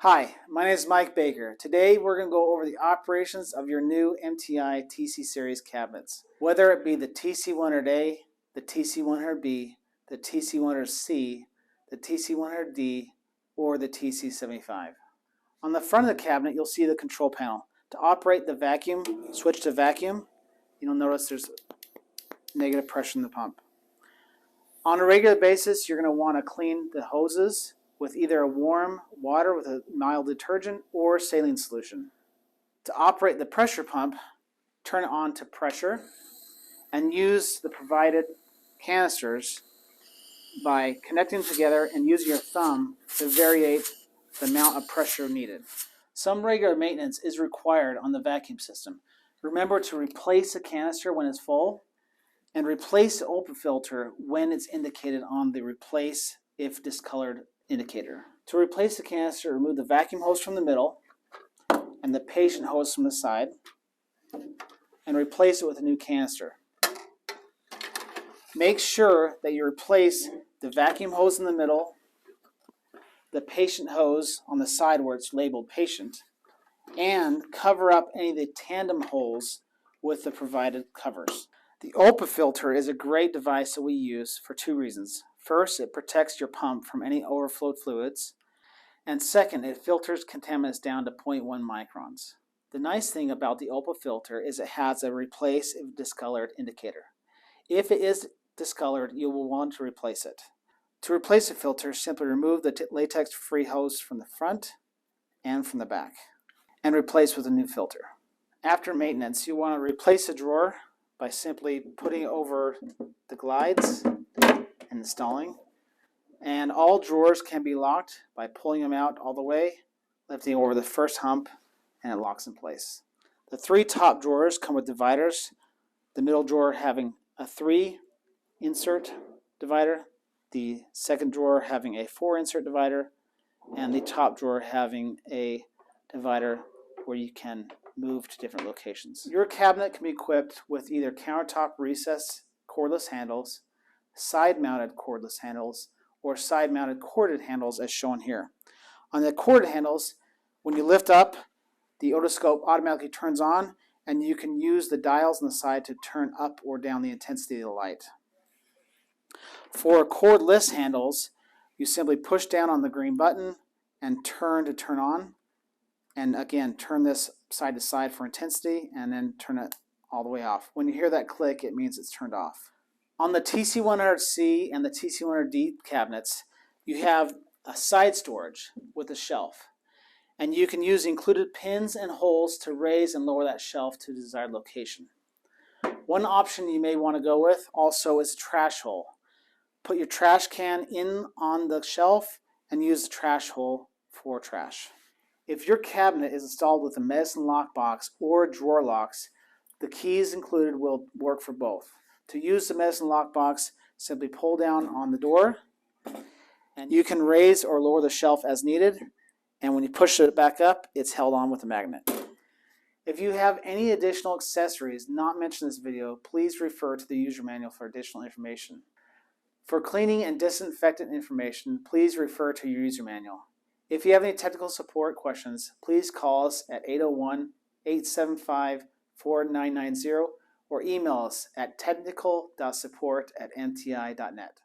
Hi, my name is Mike Baker. Today we're going to go over the operations of your new MTI TC Series cabinets. Whether it be the TC100A, the TC100B, the TC100C, the TC100D, or the TC75. On the front of the cabinet you'll see the control panel. To operate the vacuum, switch to vacuum. You'll notice there's negative pressure in the pump. On a regular basis you're going to want to clean the hoses with either a warm water with a mild detergent or saline solution. To operate the pressure pump, turn it on to pressure and use the provided canisters by connecting them together and using your thumb to vary the amount of pressure needed. Some regular maintenance is required on the vacuum system. Remember to replace the canister when it's full and replace the ULPA filter when it's indicated on the replace if discolored indicator. To replace the canister, remove the vacuum hose from the middle and the patient hose from the side and replace it with a new canister. Make sure that you replace the vacuum hose in the middle, the patient hose on the side where it's labeled patient, and cover up any of the tandem holes with the provided covers. The ULPA filter is a great device that we use for two reasons. First, it protects your pump from any overflowed fluids, and second, it filters contaminants down to 0.1 microns. The nice thing about the ULPA filter is it has a replace if discolored indicator. If it is discolored, you will want to replace it. To replace the filter, simply remove the latex-free hose from the front and from the back and replace with a new filter. After maintenance, you want to replace the drawer by simply putting it over the glides and installing. And all drawers can be locked by pulling them out all the way, lifting over the first hump, and it locks in place. The three top drawers come with dividers, the middle drawer having a 3-insert divider, the second drawer having a 4-insert divider, and the top drawer having a divider where you can move to different locations. Your cabinet can be equipped with either countertop recessed cordless handles, side-mounted cordless handles, or side-mounted corded handles as shown here. On the corded handles, when you lift up, the otoscope automatically turns on and you can use the dials on the side to turn up or down the intensity of the light. For cordless handles, you simply push down on the green button and turn to turn on, and again turn this side to side for intensity and then turn it all the way off. When you hear that click, it means it's turned off. On the TC100C and the TC100D cabinets, you have a side storage with a shelf. And you can use included pins and holes to raise and lower that shelf to the desired location. One option you may want to go with also is a trash hole. Put your trash can in on the shelf and use the trash hole for trash. If your cabinet is installed with a medicine lock box or drawer locks, the keys included will work for both. To use the medicine lock box, simply pull down on the door and you can raise or lower the shelf as needed, and when you push it back up, it's held on with a magnet. If you have any additional accessories not mentioned in this video, please refer to the user manual for additional information. For cleaning and disinfectant information, please refer to your user manual. If you have any technical support questions, please call us at 801-875-4990 or email us at technical.support@mti.net.